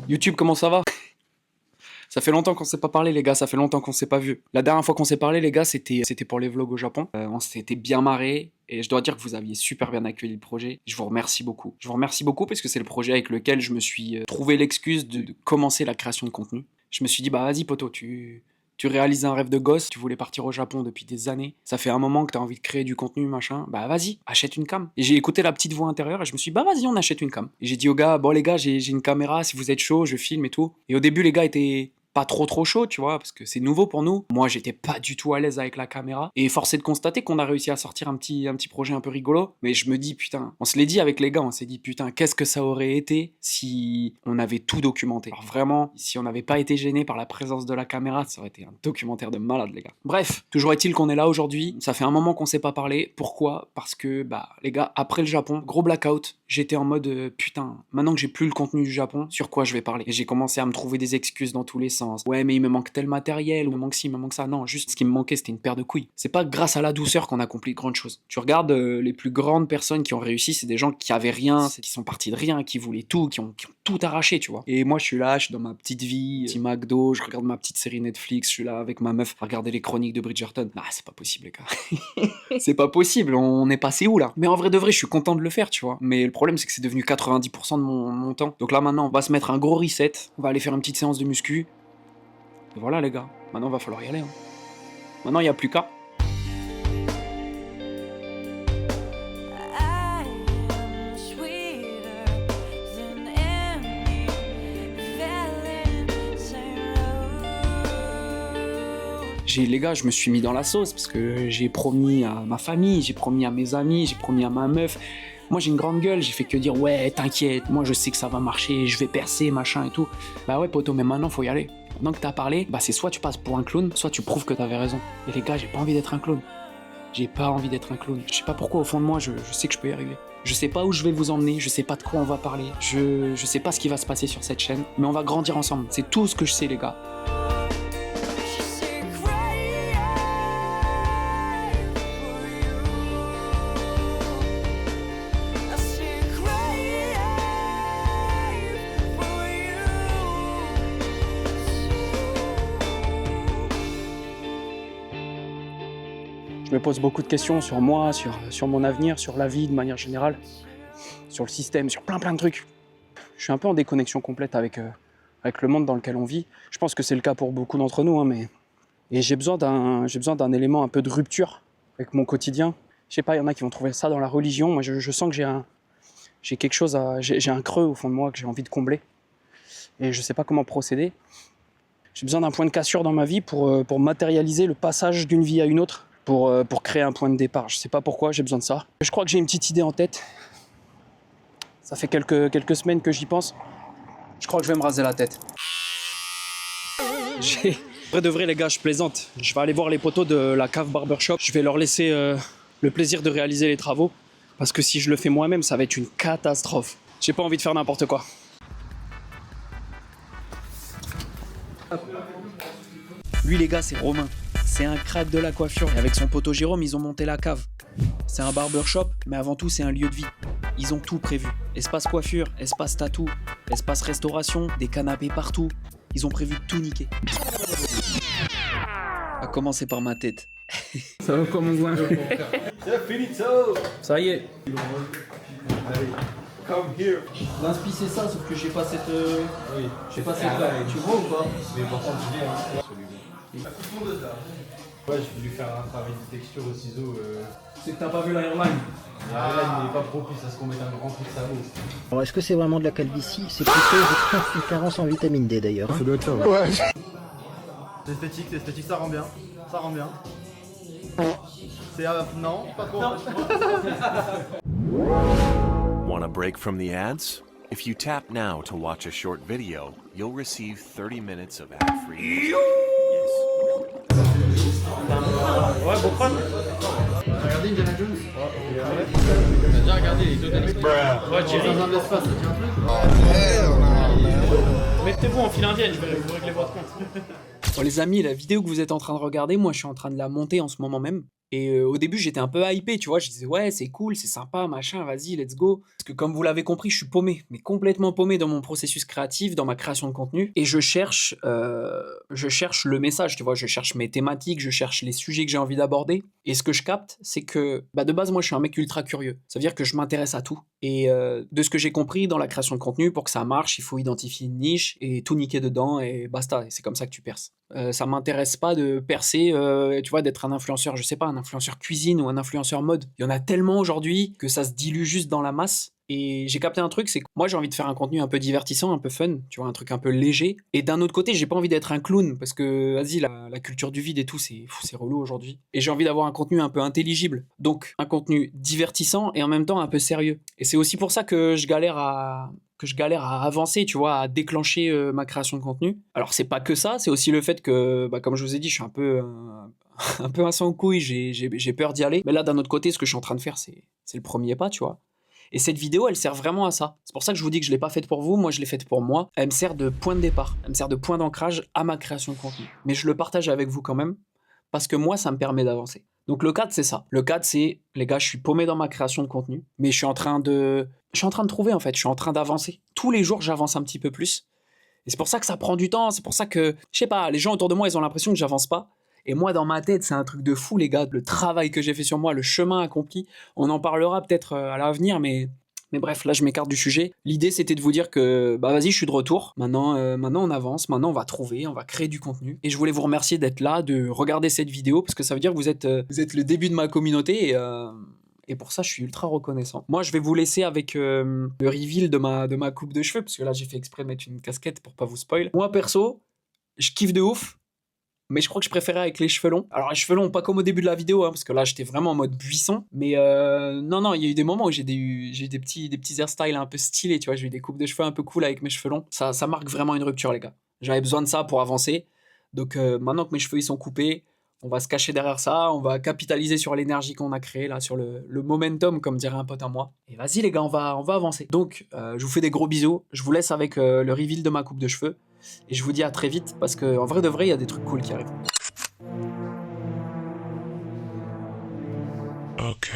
YouTube, comment ça va? Ça fait longtemps qu'on s'est pas parlé les gars, ça fait longtemps qu'on s'est pas vu. La dernière fois qu'on s'est parlé les gars, c'était pour les vlogs au Japon. On s'était bien marré et je dois dire que vous aviez super bien accueilli le projet. Je vous remercie beaucoup. Je vous remercie beaucoup parce que c'est le projet avec lequel je me suis trouvé l'excuse de commencer la création de contenu. Je me suis dit bah vas-y poto, tu réalises un rêve de gosse, tu voulais partir au Japon depuis des années, ça fait un moment que t'as envie de créer du contenu, machin, bah vas-y, achète une cam. Et j'ai écouté la petite voix intérieure et je me suis dit, bah vas-y, on achète une cam. Et j'ai dit aux gars, bon les gars, j'ai une caméra, si vous êtes chaud, je filme et tout. Et au début, les gars étaient pas trop chaud, tu vois, parce que c'est nouveau pour nous. Moi, j'étais pas du tout à l'aise avec la caméra. Et force est de constater qu'on a réussi à sortir un petit projet un peu rigolo. Mais je me dis, putain, on se l'est dit avec les gars, on s'est dit, putain, qu'est-ce que ça aurait été si on avait tout documenté. Alors vraiment, si on n'avait pas été gêné par la présence de la caméra, ça aurait été un documentaire de malade, les gars. Bref, toujours est-il qu'on est là aujourd'hui. Ça fait un moment qu'on s'est pas parlé. Pourquoi? Parce que, bah, les gars, après le Japon, gros blackout, j'étais en mode, putain, maintenant que j'ai plus le contenu du Japon, sur quoi je vais parler? Et j'ai commencé à me trouver des excuses dans tous les sens. Ouais, mais il me manque tel matériel, ou il me manque ci, il me manque ça. Non, juste ce qui me manquait, c'était une paire de couilles. C'est pas grâce à la douceur qu'on accomplit de grandes choses. Tu regardes les plus grandes personnes qui ont réussi, c'est des gens qui avaient rien, qui sont partis de rien, qui voulaient tout, qui ont tout arraché, tu vois. Et moi, je suis là, je suis dans ma petite vie, petit McDo, je regarde ma petite série Netflix, je suis là avec ma meuf à regarder les chroniques de Bridgerton. Ah, c'est pas possible, les gars. C'est pas possible, on est passé où là? Mais en vrai de vrai, je suis content de le faire, tu vois. Mais le problème, c'est que c'est devenu 90% de mon temps. Donc là, maintenant, on va se mettre un gros reset, on va aller faire une petite séance de muscu. Et voilà les gars, maintenant va falloir y aller. Hein. Maintenant il n'y a plus qu'à. Les gars, je me suis mis dans la sauce parce que j'ai promis à ma famille, j'ai promis à mes amis, j'ai promis à ma meuf. Moi j'ai une grande gueule, j'ai fait que dire ouais t'inquiète, moi je sais que ça va marcher, je vais percer, machin et tout. Bah ouais poto, mais maintenant faut y aller. Maintenant que t'as parlé, bah c'est soit tu passes pour un clown, soit tu prouves que t'avais raison. Et les gars, j'ai pas envie d'être un clown. J'ai pas envie d'être un clown. Je sais pas pourquoi au fond de moi, je sais que je peux y arriver. Je sais pas où je vais vous emmener, je sais pas de quoi on va parler, je sais pas ce qui va se passer sur cette chaîne, mais on va grandir ensemble. C'est tout ce que je sais les gars. Je me pose beaucoup de questions sur moi, sur mon avenir, sur la vie de manière générale, sur le système, sur plein de trucs. Je suis un peu en déconnexion complète avec le monde dans lequel on vit. Je pense que c'est le cas pour beaucoup d'entre nous, hein, mais... Et j'ai besoin d'un élément un peu de rupture avec mon quotidien. Je sais pas, il y en a qui vont trouver ça dans la religion. Moi, je sens que j'ai quelque chose j'ai un creux au fond de moi que j'ai envie de combler. Et je sais pas comment procéder. J'ai besoin d'un point de cassure dans ma vie pour matérialiser le passage d'une vie à une autre. Pour créer un point de départ. Je sais pas pourquoi, j'ai besoin de ça. Je crois que j'ai une petite idée en tête. Ça fait quelques semaines que j'y pense. Je crois que je vais me raser la tête. Vrai de vrai les gars, je plaisante. Je vais aller voir les potos de la cave barbershop. Je vais leur laisser le plaisir de réaliser les travaux. Parce que si je le fais moi-même, ça va être une catastrophe. J'ai pas envie de faire n'importe quoi. Lui les gars, c'est Romain. C'est un crack de la coiffure. Et avec son poteau Jérôme, ils ont monté la cave. C'est un barbershop, mais avant tout, c'est un lieu de vie. Ils ont tout prévu. Espace coiffure, espace tatou, espace restauration, des canapés partout. Ils ont prévu de tout niquer. À commencer par ma tête. Ça va quoi mon gouin? C'est finito. Ça y est. Allez, come here. L'inspi c'est ça, sauf que j'ai pas cette... Oui. J'ai pas cette... Tu vois ou pas? Mais par contre, je viens, hein. Ouais, j'ai voulu faire un travail de texture au ciseau. C'est que t'as pas vu la airline. Là, il n'est pas propice à ce qu'on mette un grand truc de sabot. Alors est-ce que c'est vraiment de la calvitie? C'est plutôt, je pense, une carence en vitamine D d'ailleurs. Ça doit être ça, ouais. C'est esthétique, ça rend bien. Ça rend bien. C'est non, pas trop. Want a break from the ads? If you tap now to watch a short video, you'll receive 30 minutes of ad-free. Ouais, bon fan. T'as regardé Indiana Jones? T'as déjà regardé les deux derniers? Ouais, Jerry. Dans un espace, ça tient un truc? Mettez-vous en file indienne, je vais vous régler votre compte. Bon les amis, la vidéo que vous êtes en train de regarder, moi je suis en train de la monter en ce moment même. Et au début j'étais un peu hypé, tu vois, je disais ouais c'est cool, c'est sympa, machin, vas-y, let's go. Parce que comme vous l'avez compris, je suis paumé, mais complètement paumé dans mon processus créatif, dans ma création de contenu. Et je cherche le message, tu vois, je cherche mes thématiques, je cherche les sujets que j'ai envie d'aborder. Et ce que je capte, c'est que de base moi je suis un mec ultra curieux. Ça veut dire que je m'intéresse à tout. Et de ce que j'ai compris dans la création de contenu, pour que ça marche, il faut identifier une niche et tout niquer dedans et basta. Et c'est comme ça que tu perces. Ça m'intéresse pas de percer, tu vois, d'être un influenceur, je sais pas, un influenceur cuisine ou un influenceur mode. Il y en a tellement aujourd'hui que ça se dilue juste dans la masse. Et j'ai capté un truc, c'est que moi j'ai envie de faire un contenu un peu divertissant, un peu fun, tu vois, un truc un peu léger. Et d'un autre côté, j'ai pas envie d'être un clown, parce que, vas-y, la culture du vide et tout, c'est relou aujourd'hui. Et j'ai envie d'avoir un contenu un peu intelligible. Donc, un contenu divertissant et en même temps un peu sérieux. Et c'est aussi pour ça que je galère à avancer, tu vois, à déclencher ma création de contenu. Alors c'est pas que ça, c'est aussi le fait que, comme je vous ai dit, je suis un peu un sans couille, j'ai peur d'y aller. Mais là, d'un autre côté, ce que je suis en train de faire, c'est le premier pas, tu vois. Et cette vidéo, elle sert vraiment à ça. C'est pour ça que je vous dis que je l'ai pas faite pour vous, moi je l'ai faite pour moi. Elle me sert de point de départ, elle me sert de point d'ancrage à ma création de contenu. Mais je le partage avec vous quand même, parce que moi, ça me permet d'avancer. Donc le cadre, c'est ça. Le cadre, c'est, les gars, je suis paumé dans ma création de contenu, mais je suis en train de trouver, en fait, je suis en train d'avancer. Tous les jours, j'avance un petit peu plus. Et c'est pour ça que ça prend du temps, c'est pour ça que, je sais pas, les gens autour de moi, ils ont l'impression que j'avance pas. Et moi, dans ma tête, c'est un truc de fou, les gars, le travail que j'ai fait sur moi, le chemin accompli. On en parlera peut-être à l'avenir, mais bref, là, je m'écarte du sujet. L'idée, c'était de vous dire que, vas-y, je suis de retour. Maintenant, on avance, maintenant, on va trouver, on va créer du contenu. Et je voulais vous remercier d'être là, de regarder cette vidéo, parce que ça veut dire que vous êtes le début de ma communauté, et pour ça, je suis ultra reconnaissant. Moi, je vais vous laisser avec le reveal de ma coupe de cheveux, parce que là, j'ai fait exprès de mettre une casquette pour pas vous spoil. Moi, perso, je kiffe de ouf. Mais je crois que je préférais avec les cheveux longs. Alors les cheveux longs, pas comme au début de la vidéo, parce que là j'étais vraiment en mode buisson. Mais non, il y a eu des moments où j'ai eu des petits hairstyles un peu stylés, tu vois. J'ai eu des coupes de cheveux un peu cool avec mes cheveux longs. Ça marque vraiment une rupture, les gars. J'avais besoin de ça pour avancer. Donc maintenant que mes cheveux ils sont coupés, on va se cacher derrière ça, on va capitaliser sur l'énergie qu'on a créée, là, sur le momentum, comme dirait un pote à moi. Et vas-y les gars, on va avancer. Donc je vous fais des gros bisous. Je vous laisse avec le reveal de ma coupe de cheveux. Et je vous dis à très vite, parce qu'en vrai de vrai, il y a des trucs cool qui arrivent. Ok.